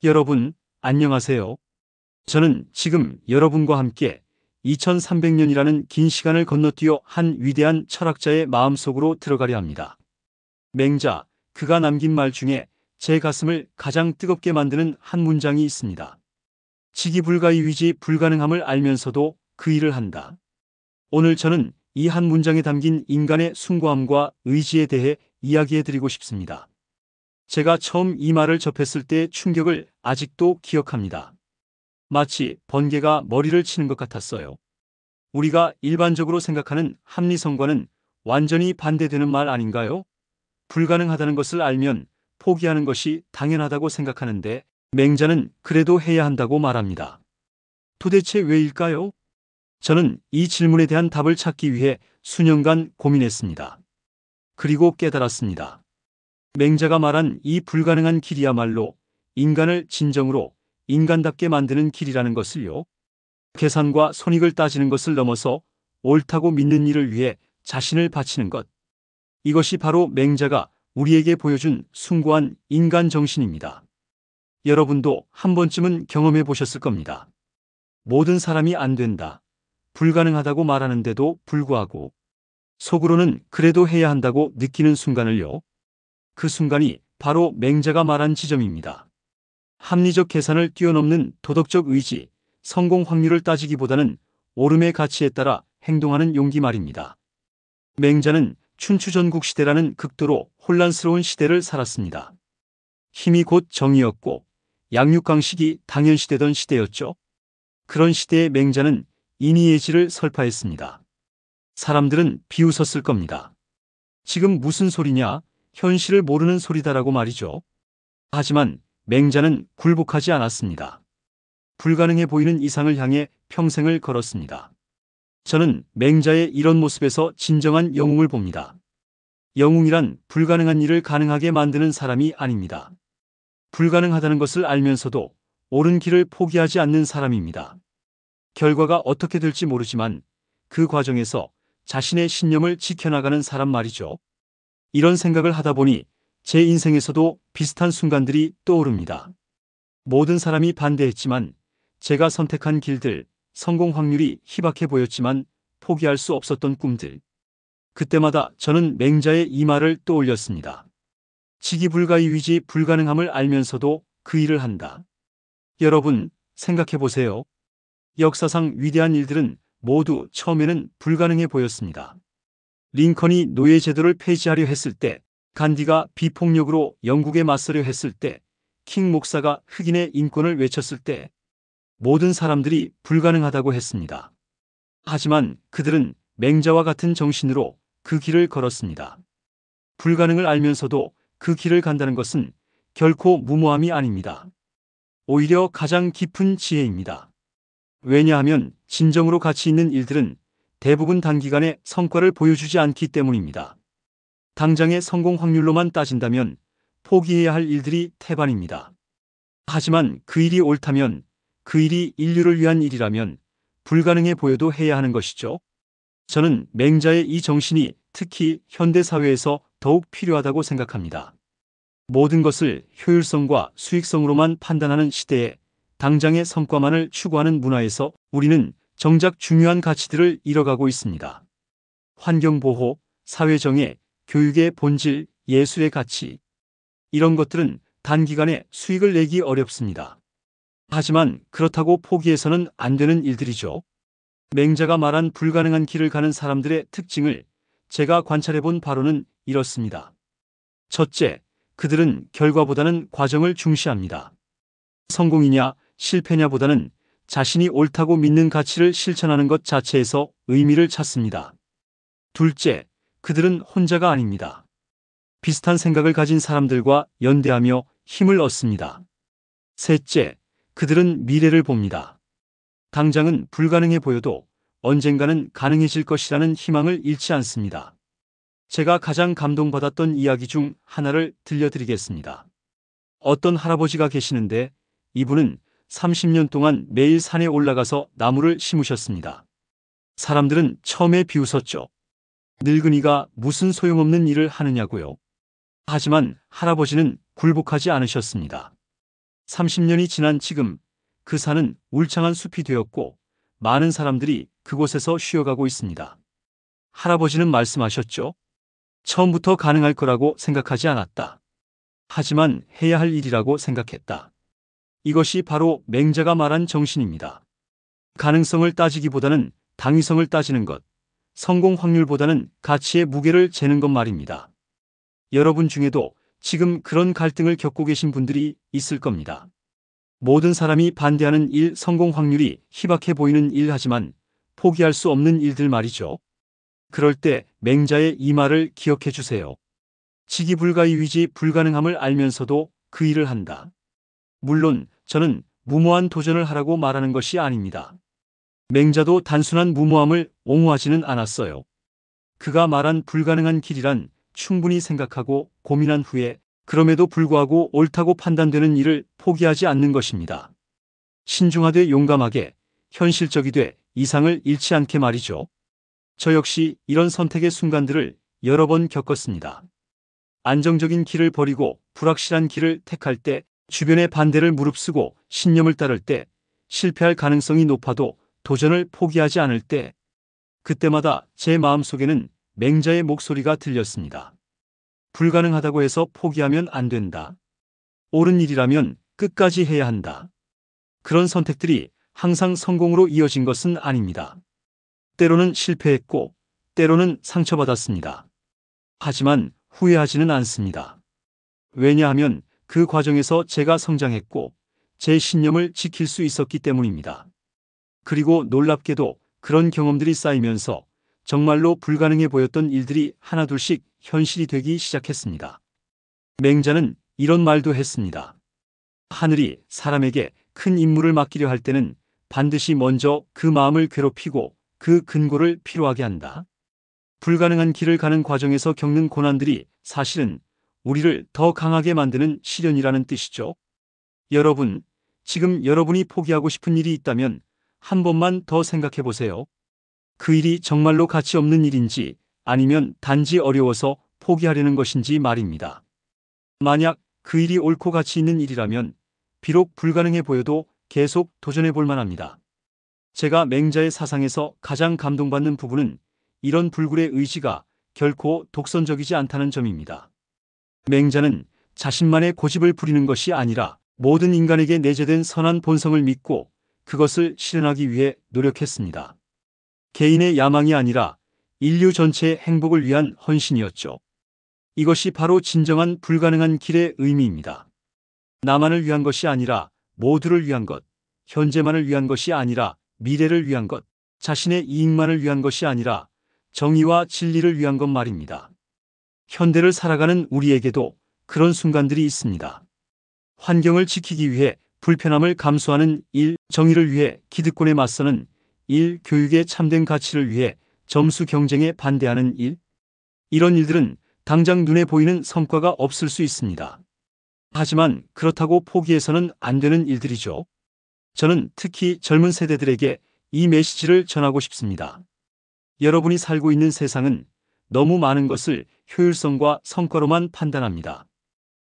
여러분, 안녕하세요. 저는 지금 여러분과 함께 2300년이라는 긴 시간을 건너뛰어 한 위대한 철학자의 마음속으로 들어가려 합니다. 맹자, 그가 남긴 말 중에 제 가슴을 가장 뜨겁게 만드는 한 문장이 있습니다. 지기불가의 위지 불가능함을 알면서도 그 일을 한다. 오늘 저는 이 한 문장에 담긴 인간의 숭고함과 의지에 대해 이야기해드리고 싶습니다. 제가 처음 이 말을 접했을 때의 충격을 아직도 기억합니다. 마치 번개가 머리를 치는 것 같았어요. 우리가 일반적으로 생각하는 합리성과는 완전히 반대되는 말 아닌가요? 불가능하다는 것을 알면 포기하는 것이 당연하다고 생각하는데 맹자는 그래도 해야 한다고 말합니다. 도대체 왜일까요? 저는 이 질문에 대한 답을 찾기 위해 수년간 고민했습니다. 그리고 깨달았습니다. 맹자가 말한 이 불가능한 길이야말로 인간을 진정으로 인간답게 만드는 길이라는 것을요. 계산과 손익을 따지는 것을 넘어서 옳다고 믿는 일을 위해 자신을 바치는 것. 이것이 바로 맹자가 우리에게 보여준 숭고한 인간 정신입니다. 여러분도 한 번쯤은 경험해 보셨을 겁니다. 모든 사람이 안 된다, 불가능하다고 말하는데도 불구하고 속으로는 그래도 해야 한다고 느끼는 순간을요. 그 순간이 바로 맹자가 말한 지점입니다. 합리적 계산을 뛰어넘는 도덕적 의지, 성공 확률을 따지기보다는 옳음의 가치에 따라 행동하는 용기 말입니다. 맹자는 춘추전국 시대라는 극도로 혼란스러운 시대를 살았습니다. 힘이 곧 정의였고 양육강식이 당연시되던 시대였죠. 그런 시대의 맹자는 인의예지를 설파했습니다. 사람들은 비웃었을 겁니다. 지금 무슨 소리냐? 현실을 모르는 소리다라고 말이죠. 하지만 맹자는 굴복하지 않았습니다. 불가능해 보이는 이상을 향해 평생을 걸었습니다. 저는 맹자의 이런 모습에서 진정한 영웅을 봅니다. 영웅이란 불가능한 일을 가능하게 만드는 사람이 아닙니다. 불가능하다는 것을 알면서도 옳은 길을 포기하지 않는 사람입니다. 결과가 어떻게 될지 모르지만 그 과정에서 자신의 신념을 지켜나가는 사람 말이죠. 이런 생각을 하다 보니 제 인생에서도 비슷한 순간들이 떠오릅니다. 모든 사람이 반대했지만 제가 선택한 길들, 성공 확률이 희박해 보였지만 포기할 수 없었던 꿈들. 그때마다 저는 맹자의 이 말을 떠올렸습니다. 지기불가의 위지 불가능함을 알면서도 그 일을 한다. 여러분, 생각해 보세요. 역사상 위대한 일들은 모두 처음에는 불가능해 보였습니다. 링컨이 노예제도를 폐지하려 했을 때, 간디가 비폭력으로 영국에 맞서려 했을 때, 킹 목사가 흑인의 인권을 외쳤을 때 모든 사람들이 불가능하다고 했습니다. 하지만 그들은 맹자와 같은 정신으로 그 길을 걸었습니다. 불가능을 알면서도 그 길을 간다는 것은 결코 무모함이 아닙니다. 오히려 가장 깊은 지혜입니다. 왜냐하면 진정으로 가치 있는 일들은 대부분 단기간에 성과를 보여주지 않기 때문입니다. 당장의 성공 확률로만 따진다면 포기해야 할 일들이 태반입니다. 하지만 그 일이 옳다면, 그 일이 인류를 위한 일이라면 불가능해 보여도 해야 하는 것이죠. 저는 맹자의 이 정신이 특히 현대사회에서 더욱 필요하다고 생각합니다. 모든 것을 효율성과 수익성으로만 판단하는 시대에 당장의 성과만을 추구하는 문화에서 우리는 정작 중요한 가치들을 잃어가고 있습니다. 환경보호, 사회정의, 교육의 본질, 예술의 가치. 이런 것들은 단기간에 수익을 내기 어렵습니다. 하지만 그렇다고 포기해서는 안 되는 일들이죠. 맹자가 말한 불가능한 길을 가는 사람들의 특징을 제가 관찰해본 바로는 이렇습니다. 첫째, 그들은 결과보다는 과정을 중시합니다. 성공이냐 실패냐보다는 자신이 옳다고 믿는 가치를 실천하는 것 자체에서 의미를 찾습니다. 둘째, 그들은 혼자가 아닙니다. 비슷한 생각을 가진 사람들과 연대하며 힘을 얻습니다. 셋째, 그들은 미래를 봅니다. 당장은 불가능해 보여도 언젠가는 가능해질 것이라는 희망을 잃지 않습니다. 제가 가장 감동받았던 이야기 중 하나를 들려드리겠습니다. 어떤 할아버지가 계시는데 이분은 30년 동안 매일 산에 올라가서 나무를 심으셨습니다. 사람들은 처음에 비웃었죠. 늙은이가 무슨 소용없는 일을 하느냐고요. 하지만 할아버지는 굴복하지 않으셨습니다. 30년이 지난 지금 그 산은 울창한 숲이 되었고 많은 사람들이 그곳에서 쉬어가고 있습니다. 할아버지는 말씀하셨죠. 처음부터 가능할 거라고 생각하지 않았다. 하지만 해야 할 일이라고 생각했다. 이것이 바로 맹자가 말한 정신입니다. 가능성을 따지기보다는 당위성을 따지는 것, 성공 확률보다는 가치의 무게를 재는 것 말입니다. 여러분 중에도 지금 그런 갈등을 겪고 계신 분들이 있을 겁니다. 모든 사람이 반대하는 일, 성공 확률이 희박해 보이는 일, 하지만 포기할 수 없는 일들 말이죠. 그럴 때 맹자의 이 말을 기억해 주세요. 지기불가의 위지 불가능함을 알면서도 그 일을 한다. 물론 저는 무모한 도전을 하라고 말하는 것이 아닙니다. 맹자도 단순한 무모함을 옹호하지는 않았어요. 그가 말한 불가능한 길이란 충분히 생각하고 고민한 후에 그럼에도 불구하고 옳다고 판단되는 일을 포기하지 않는 것입니다. 신중하되 용감하게, 현실적이되 이상을 잃지 않게 말이죠. 저 역시 이런 선택의 순간들을 여러 번 겪었습니다. 안정적인 길을 버리고 불확실한 길을 택할 때, 주변의 반대를 무릅쓰고 신념을 따를 때, 실패할 가능성이 높아도 도전을 포기하지 않을 때, 그때마다 제 마음속에는 맹자의 목소리가 들렸습니다. 불가능하다고 해서 포기하면 안 된다. 옳은 일이라면 끝까지 해야 한다. 그런 선택들이 항상 성공으로 이어진 것은 아닙니다. 때로는 실패했고, 때로는 상처받았습니다. 하지만 후회하지는 않습니다. 왜냐하면 그 과정에서 제가 성장했고, 제 신념을 지킬 수 있었기 때문입니다. 그리고 놀랍게도 그런 경험들이 쌓이면서 정말로 불가능해 보였던 일들이 하나둘씩 현실이 되기 시작했습니다. 맹자는 이런 말도 했습니다. 하늘이 사람에게 큰 임무를 맡기려 할 때는 반드시 먼저 그 마음을 괴롭히고 그 근고를 피로하게 한다. 불가능한 길을 가는 과정에서 겪는 고난들이 사실은 우리를 더 강하게 만드는 시련이라는 뜻이죠. 여러분, 지금 여러분이 포기하고 싶은 일이 있다면 한 번만 더 생각해 보세요. 그 일이 정말로 가치 없는 일인지 아니면 단지 어려워서 포기하려는 것인지 말입니다. 만약 그 일이 옳고 가치 있는 일이라면 비록 불가능해 보여도 계속 도전해 볼 만합니다. 제가 맹자의 사상에서 가장 감동받는 부분은 이런 불굴의 의지가 결코 독선적이지 않다는 점입니다. 맹자는 자신만의 고집을 부리는 것이 아니라 모든 인간에게 내재된 선한 본성을 믿고 그것을 실현하기 위해 노력했습니다. 개인의 야망이 아니라 인류 전체의 행복을 위한 헌신이었죠. 이것이 바로 진정한 불가능한 길의 의미입니다. 나만을 위한 것이 아니라 모두를 위한 것, 현재만을 위한 것이 아니라 미래를 위한 것, 자신의 이익만을 위한 것이 아니라 정의와 진리를 위한 것 말입니다. 현대를 살아가는 우리에게도 그런 순간들이 있습니다. 환경을 지키기 위해 불편함을 감수하는 일, 정의를 위해 기득권에 맞서는 일, 교육의 참된 가치를 위해 점수 경쟁에 반대하는 일. 이런 일들은 당장 눈에 보이는 성과가 없을 수 있습니다. 하지만 그렇다고 포기해서는 안 되는 일들이죠. 저는 특히 젊은 세대들에게 이 메시지를 전하고 싶습니다. 여러분이 살고 있는 세상은 너무 많은 것을 효율성과 성과로만 판단합니다.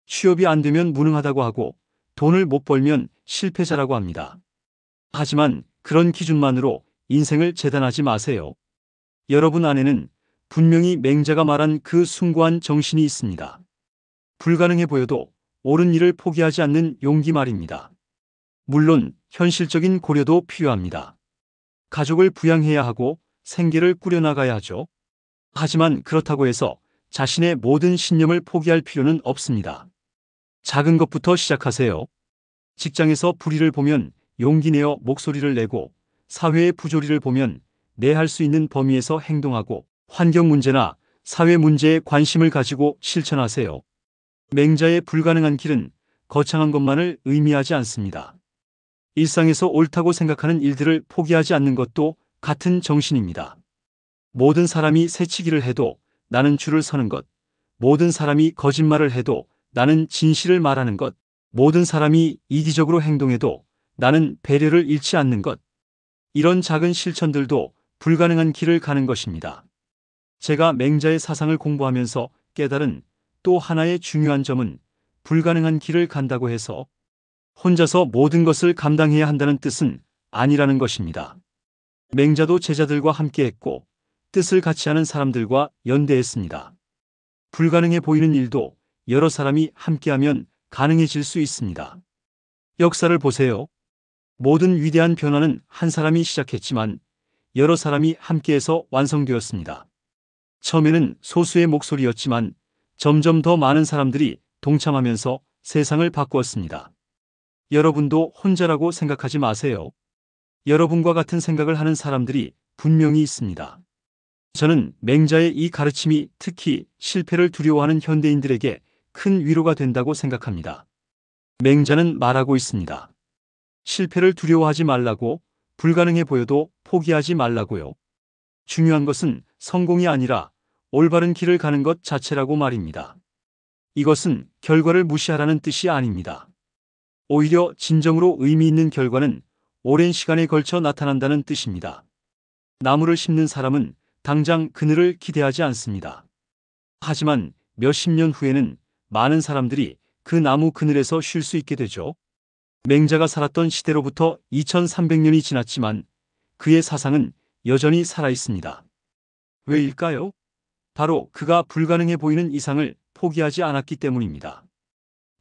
취업이 안 되면 무능하다고 하고 돈을 못 벌면 실패자라고 합니다. 하지만 그런 기준만으로 인생을 재단하지 마세요. 여러분 안에는 분명히 맹자가 말한 그 숭고한 정신이 있습니다. 불가능해 보여도 옳은 일을 포기하지 않는 용기 말입니다. 물론 현실적인 고려도 필요합니다. 가족을 부양해야 하고 생계를 꾸려나가야 하죠. 하지만 그렇다고 해서 자신의 모든 신념을 포기할 필요는 없습니다. 작은 것부터 시작하세요. 직장에서 불의를 보면 용기 내어 목소리를 내고, 사회의 부조리를 보면 내 할 수 있는 범위에서 행동하고, 환경 문제나 사회 문제에 관심을 가지고 실천하세요. 맹자의 불가능한 길은 거창한 것만을 의미하지 않습니다. 일상에서 옳다고 생각하는 일들을 포기하지 않는 것도 같은 정신입니다. 모든 사람이 새치기를 해도 나는 줄을 서는 것, 모든 사람이 거짓말을 해도 나는 진실을 말하는 것, 모든 사람이 이기적으로 행동해도 나는 배려를 잃지 않는 것. 이런 작은 실천들도 불가능한 길을 가는 것입니다. 제가 맹자의 사상을 공부하면서 깨달은 또 하나의 중요한 점은 불가능한 길을 간다고 해서 혼자서 모든 것을 감당해야 한다는 뜻은 아니라는 것입니다. 맹자도 제자들과 함께했고 뜻을 같이 하는 사람들과 연대했습니다. 불가능해 보이는 일도 여러 사람이 함께하면 가능해질 수 있습니다. 역사를 보세요. 모든 위대한 변화는 한 사람이 시작했지만 여러 사람이 함께해서 완성되었습니다. 처음에는 소수의 목소리였지만 점점 더 많은 사람들이 동참하면서 세상을 바꾸었습니다. 여러분도 혼자라고 생각하지 마세요. 여러분과 같은 생각을 하는 사람들이 분명히 있습니다. 저는 맹자의 이 가르침이 특히 실패를 두려워하는 현대인들에게 큰 위로가 된다고 생각합니다. 맹자는 말하고 있습니다. 실패를 두려워하지 말라고, 불가능해 보여도 포기하지 말라고요. 중요한 것은 성공이 아니라 올바른 길을 가는 것 자체라고 말입니다. 이것은 결과를 무시하라는 뜻이 아닙니다. 오히려 진정으로 의미 있는 결과는 오랜 시간에 걸쳐 나타난다는 뜻입니다. 나무를 심는 사람은 당장 그늘을 기대하지 않습니다. 하지만 몇십 년 후에는 많은 사람들이 그 나무 그늘에서 쉴 수 있게 되죠. 맹자가 살았던 시대로부터 2300년이 지났지만 그의 사상은 여전히 살아있습니다. 왜일까요? 바로 그가 불가능해 보이는 이상을 포기하지 않았기 때문입니다.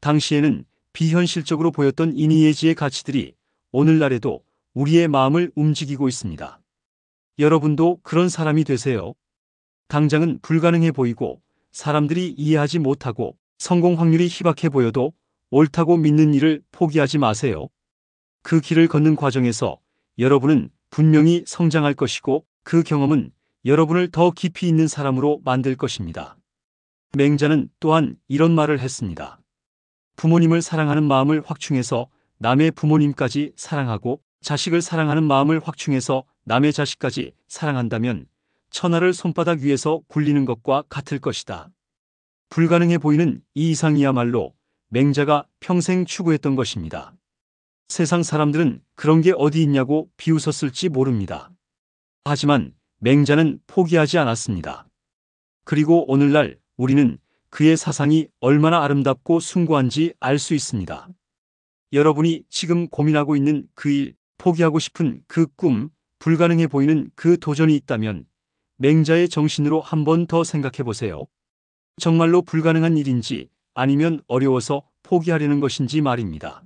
당시에는 비현실적으로 보였던 인의예지의 가치들이 오늘날에도 우리의 마음을 움직이고 있습니다. 여러분도 그런 사람이 되세요. 당장은 불가능해 보이고 사람들이 이해하지 못하고 성공 확률이 희박해 보여도 옳다고 믿는 일을 포기하지 마세요. 그 길을 걷는 과정에서 여러분은 분명히 성장할 것이고 그 경험은 여러분을 더 깊이 있는 사람으로 만들 것입니다. 맹자는 또한 이런 말을 했습니다. 부모님을 사랑하는 마음을 확충해서 남의 부모님까지 사랑하고 자식을 사랑하는 마음을 확충해서 남의 자식까지 사랑한다면 천하를 손바닥 위에서 굴리는 것과 같을 것이다. 불가능해 보이는 이 이상이야말로 맹자가 평생 추구했던 것입니다. 세상 사람들은 그런 게 어디 있냐고 비웃었을지 모릅니다. 하지만 맹자는 포기하지 않았습니다. 그리고 오늘날 우리는 그의 사상이 얼마나 아름답고 숭고한지 알 수 있습니다. 여러분이 지금 고민하고 있는 그 일, 포기하고 싶은 그 꿈, 불가능해 보이는 그 도전이 있다면 맹자의 정신으로 한 번 더 생각해 보세요. 정말로 불가능한 일인지 아니면 어려워서 포기하려는 것인지 말입니다.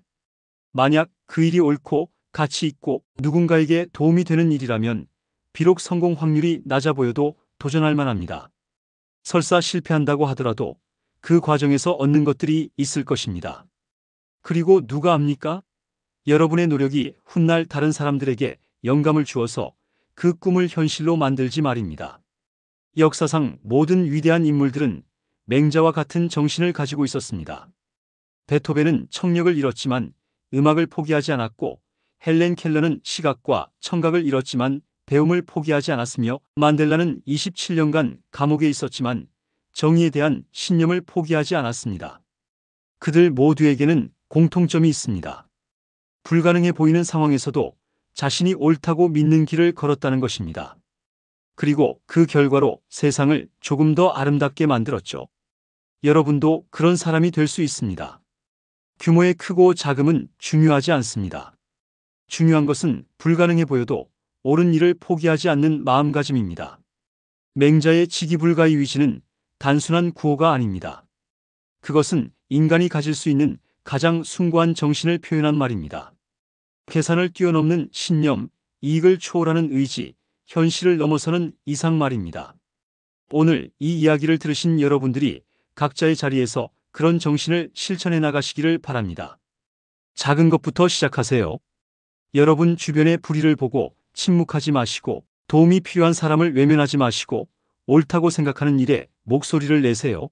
만약 그 일이 옳고 가치 있고 누군가에게 도움이 되는 일이라면 비록 성공 확률이 낮아 보여도 도전할 만합니다. 설사 실패한다고 하더라도 그 과정에서 얻는 것들이 있을 것입니다. 그리고 누가 압니까? 여러분의 노력이 훗날 다른 사람들에게 영감을 주어서 그 꿈을 현실로 만들지 말입니다. 역사상 모든 위대한 인물들은 맹자와 같은 정신을 가지고 있었습니다. 베토벤은 청력을 잃었지만 음악을 포기하지 않았고 헬렌 켈러는 시각과 청각을 잃었지만 배움을 포기하지 않았으며 만델라는 27년간 감옥에 있었지만 정의에 대한 신념을 포기하지 않았습니다. 그들 모두에게는 공통점이 있습니다. 불가능해 보이는 상황에서도 자신이 옳다고 믿는 길을 걸었다는 것입니다. 그리고 그 결과로 세상을 조금 더 아름답게 만들었죠. 여러분도 그런 사람이 될 수 있습니다. 규모의 크고 작음은 중요하지 않습니다. 중요한 것은 불가능해 보여도 옳은 일을 포기하지 않는 마음가짐입니다. 맹자의 지기불가의 위지는 단순한 구호가 아닙니다. 그것은 인간이 가질 수 있는 가장 숭고한 정신을 표현한 말입니다. 계산을 뛰어넘는 신념, 이익을 초월하는 의지, 현실을 넘어서는 이상 말입니다. 오늘 이 이야기를 들으신 여러분들이 각자의 자리에서 그런 정신을 실천해 나가시기를 바랍니다. 작은 것부터 시작하세요. 여러분 주변의 불의를 보고 침묵하지 마시고 도움이 필요한 사람을 외면하지 마시고 옳다고 생각하는 일에 목소리를 내세요.